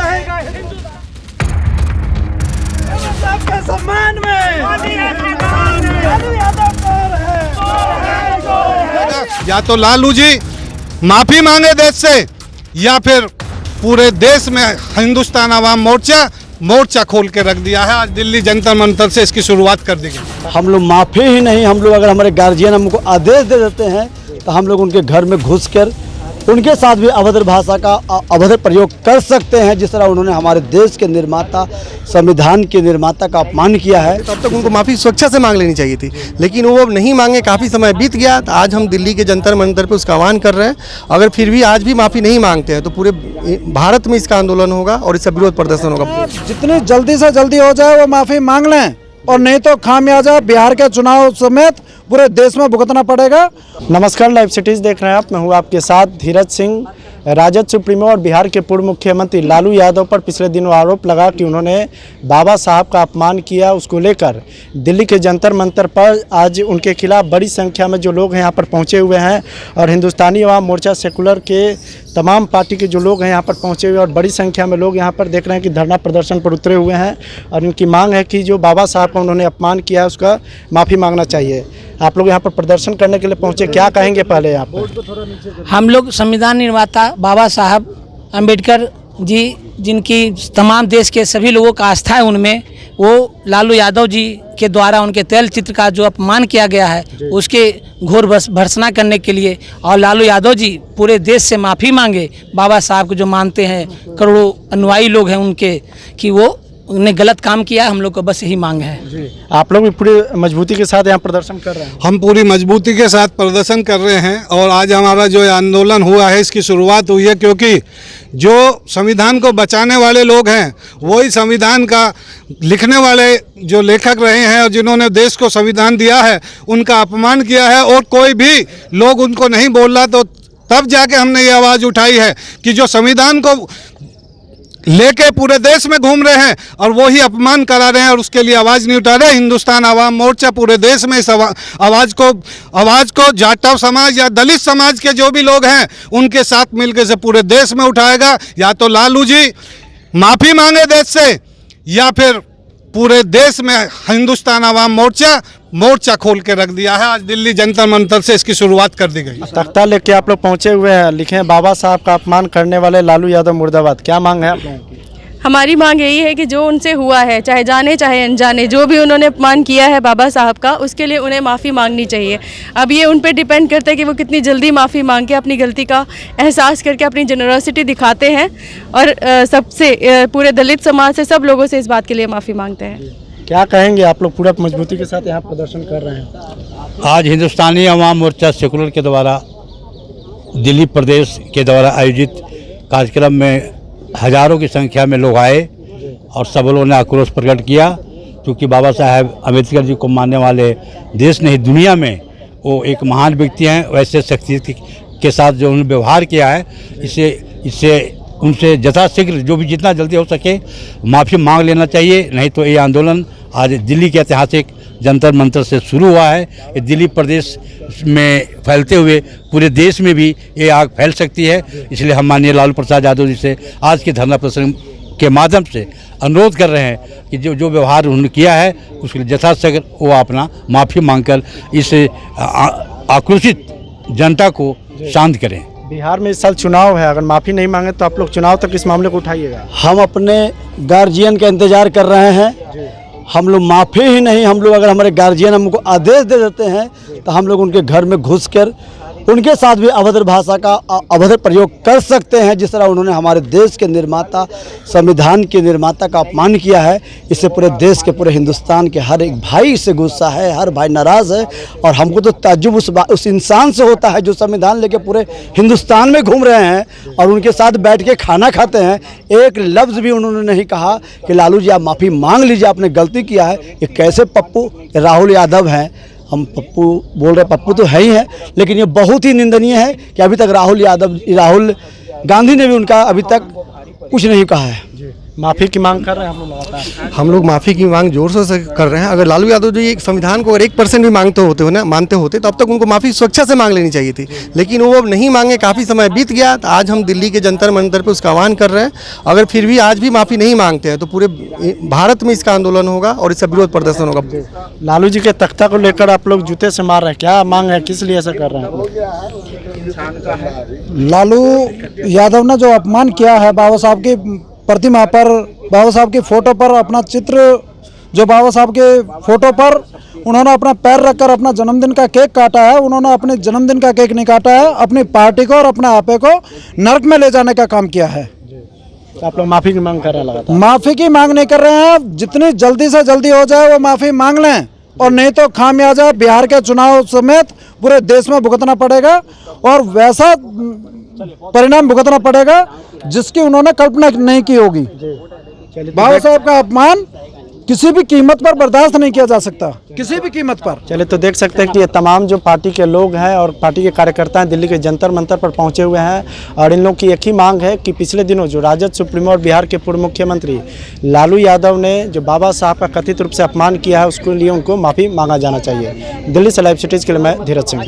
रहेगा सबके सम्मान में। लालू यादव चोर है। या तो लालू जी माफी मांगे देश से, या फिर पूरे देश में हिंदुस्तान आवाम मोर्चा खोल के रख दिया है। आज दिल्ली जंतर मंतर से इसकी शुरुआत कर दी गई। हम लोग माफ़ी ही नहीं, हम लोग अगर हमारे गार्जियन हमको आदेश दे देते हैं तो हम लोग उनके घर में घुसकर उनके साथ भी अभद्र भाषा का अभद्र प्रयोग कर सकते हैं। जिस तरह उन्होंने हमारे देश के निर्माता, संविधान के निर्माता का अपमान किया है। तब तक उनको माफ़ी स्वेच्छा से मांग लेनी चाहिए थी, लेकिन वो नहीं मांगे। काफ़ी समय बीत गया, तो आज हम दिल्ली के जंतर मंतर पर उसका आह्वान कर रहे हैं। अगर फिर भी आज भी माफ़ी नहीं मांगते हैं तो पूरे भारत में इसका आंदोलन होगा और इसका विरोध प्रदर्शन होगा। जितनी जल्दी से जल्दी हो जाए वो माफ़ी मांग लें, और नहीं तो खामियाजा बिहार के चुनाव समेत पूरे देश में भुगतना पड़ेगा। नमस्कार, लाइव सिटीज़ देख रहे हैं आप। मैं हूँ आपके साथ धीरज सिंह। राजद सुप्रीमो और बिहार के पूर्व मुख्यमंत्री लालू यादव पर पिछले दिनों आरोप लगा कि उन्होंने बाबा साहब का अपमान किया। उसको लेकर दिल्ली के जंतर मंतर पर आज उनके खिलाफ बड़ी संख्या में जो लोग हैं यहाँ पर पहुँचे हुए हैं, और हिंदुस्तानी अवाम मोर्चा सेकुलर के तमाम पार्टी के जो लोग हैं यहाँ पर पहुँचे हुए, और बड़ी संख्या में लोग यहाँ पर देख रहे हैं कि धरना प्रदर्शन पर उतरे हुए हैं। और इनकी मांग है कि जो बाबा साहब का उन्होंने अपमान किया उसका माफ़ी मांगना चाहिए। आप लोग यहाँ पर प्रदर्शन करने के लिए पहुँचे, क्या कहेंगे पहले आप? हम लोग संविधान निर्माता बाबा साहब अम्बेडकर जी, जिनकी तमाम देश के सभी लोगों का आस्था है उनमें, वो लालू यादव जी के द्वारा उनके तैल चित्र का जो अपमान किया गया है उसके घोर भर्त्सना करने के लिए, और लालू यादव जी पूरे देश से माफ़ी मांगे बाबा साहब को, जो मानते हैं करोड़ों अनुयायी लोग हैं उनके, कि वो उन्हें गलत काम किया। हम लोग को बस यही मांग है। आप लोग भी पूरी मजबूती के साथ यहाँ प्रदर्शन कर रहे हैं? हम पूरी मजबूती के साथ प्रदर्शन कर रहे हैं, और आज हमारा जो आंदोलन हुआ है इसकी शुरुआत हुई है क्योंकि जो संविधान को बचाने वाले लोग हैं वही संविधान का लिखने वाले जो लेखक रहे हैं और जिन्होंने देश को संविधान दिया है उनका अपमान किया है, और कोई भी लोग उनको नहीं बोल रहा। तो तब जाके हमने ये आवाज़ उठाई है कि जो संविधान को लेके पूरे देश में घूम रहे हैं और वो ही अपमान करा रहे हैं और उसके लिए आवाज़ नहीं उठा रहे। हिंदुस्तान आवाम मोर्चा पूरे देश में इस आवाज़ को जाटव समाज या दलित समाज के जो भी लोग हैं उनके साथ मिलकर से पूरे देश में उठाएगा। या तो लालू जी माफ़ी मांगे देश से, या फिर पूरे देश में हिंदुस्तान आवाम मोर्चा खोल के रख दिया है। आज दिल्ली जंतर मंतर से इसकी शुरुआत कर दी गई। तख्ता लेके आप लोग पहुंचे हुए हैं, लिखे हैं बाबा साहब का अपमान करने वाले लालू यादव मुर्दाबाद। क्या मांग है आप लोगों की? हमारी मांग यही है कि जो उनसे हुआ है, चाहे जाने चाहे अनजाने, जो भी उन्होंने अपमान किया है बाबा साहब का, उसके लिए उन्हें माफ़ी मांगनी चाहिए। अब ये उन पे डिपेंड करता है कि वो कितनी जल्दी माफ़ी मांग के अपनी गलती का एहसास करके अपनी जेनरसिटी दिखाते हैं, और सबसे पूरे दलित समाज से, सब लोगों से इस बात के लिए माफ़ी मांगते हैं। क्या कहेंगे? आप लोग पूरा मजबूती के साथ यहाँ प्रदर्शन कर रहे हैं। आज हिंदुस्तानी अवाम मोर्चा सेकुलर के द्वारा दिल्ली प्रदेश के द्वारा आयोजित कार्यक्रम में हजारों की संख्या में लोग आए और सब लोगों ने आक्रोश प्रकट किया, क्योंकि बाबा साहब अम्बेडकर जी को मानने वाले देश नहीं दुनिया में वो एक महान व्यक्ति हैं। वैसे शख्सियत के साथ जो उन्होंने व्यवहार किया है, इससे उनसे यथाशीघ्र जो भी जितना जल्दी हो सके माफ़ी मांग लेना चाहिए। नहीं तो ये आंदोलन आज दिल्ली के ऐतिहासिक जंतर मंतर से शुरू हुआ है, ये दिल्ली प्रदेश में फैलते हुए पूरे देश में भी ये आग फैल सकती है। इसलिए हम माननीय लालू प्रसाद यादव जी से आज के धरना प्रदर्शन के माध्यम से अनुरोध कर रहे हैं कि जो व्यवहार उन्होंने किया है उसके लिए यथाशीघ्र वो अपना माफ़ी मांगकर इस आक्रोशित जनता को शांत करें। बिहार में इस साल चुनाव है, अगर माफ़ी नहीं मांगे तो आप लोग चुनाव तक इस मामले को उठाइएगा? हम अपने गार्जियन का इंतज़ार कर रहे हैं। हम लोग माफ़ी ही नहीं, हम लोग अगर हमारे गार्जियन हमको आदेश दे देते हैं तो हम लोग उनके घर में घुसकर उनके साथ भी अभद्र भाषा का अभद्र प्रयोग कर सकते हैं। जिस तरह उन्होंने हमारे देश के निर्माता, संविधान के निर्माता का अपमान किया है, इससे पूरे देश के, पूरे हिंदुस्तान के हर एक भाई से गुस्सा है, हर भाई नाराज़ है। और हमको तो ताज्जुब उस इंसान से होता है जो संविधान लेके पूरे हिंदुस्तान में घूम रहे हैं और उनके साथ बैठ के खाना खाते हैं। एक लफ्ज़ भी उन्होंने नहीं कहा कि लालू जी आप माफ़ी मांग लीजिए, आपने गलती किया है। ये कैसे पप्पू राहुल यादव हैं, हम पप्पू बोल रहे, पप्पू तो है ही है, लेकिन ये बहुत ही निंदनीय है कि अभी तक राहुल गांधी ने भी उनका अभी तक कुछ नहीं कहा है। माफ़ी की मांग कर रहे हैं हम लोग लगातार। हम लोग माफ़ी की मांग जोर शोर से कर रहे हैं। अगर लालू यादव जी एक संविधान को अगर 1% भी मानते होते तो अब तक उनको माफ़ी स्वेच्छा से मांग लेनी चाहिए थी, लेकिन वो अब नहीं मांगे। काफ़ी समय बीत गया, तो आज हम दिल्ली के जंतर मंतर पे उसका आह्वान कर रहे हैं। अगर फिर भी आज भी माफ़ी नहीं मांगते हैं तो पूरे भारत में इसका आंदोलन होगा और इसका विरोध प्रदर्शन होगा। लालू जी के तख्ता को लेकर आप लोग जूते से मार रहे हैं, क्या मांग है, किस लिए ऐसा कर रहे हैं? लालू यादव ने जो अपमान किया है बाबा साहब की प्रतिमा पर, बाबा साहब की फोटो पर, अपना चित्र जो बाबा साहब के फोटो पर उन्होंने अपना पैर रखकर अपना जन्मदिन का केक काटा है, उन्होंने अपने जन्मदिन का केक नहीं काटा है, अपनी पार्टी को और अपने आपे को नरक में ले जाने का काम किया है। तो आप लोग माफ़ी की मांग कर रहे हैं लगातार? माफ़ी की मांग नहीं कर रहे हैं, जितनी जल्दी से जल्दी हो जाए वो माफ़ी मांग लें, और नहीं तो खामियाजा बिहार के चुनाव समेत पूरे देश में भुगतना पड़ेगा, और वैसा परिणाम भुगतना पड़ेगा जिसकी उन्होंने कल्पना नहीं की होगी। बाबा साहब का अपमान किसी भी कीमत पर बर्दाश्त नहीं किया जा सकता, किसी भी कीमत पर। चलिए, तो देख सकते हैं कि ये तमाम जो पार्टी के लोग हैं और पार्टी के कार्यकर्ता हैं दिल्ली के जंतर मंतर पर पहुंचे हुए हैं, और इन लोग की एक ही मांग है कि पिछले दिनों जो राजद सुप्रीमो और बिहार के पूर्व मुख्यमंत्री लालू यादव ने जो बाबा साहब का कथित रूप से अपमान किया है, उसके लिए उनको माफ़ी मांगा जाना चाहिए। दिल्ली से लाइव सिटीज़ के लिए मैं धीरज सिंह।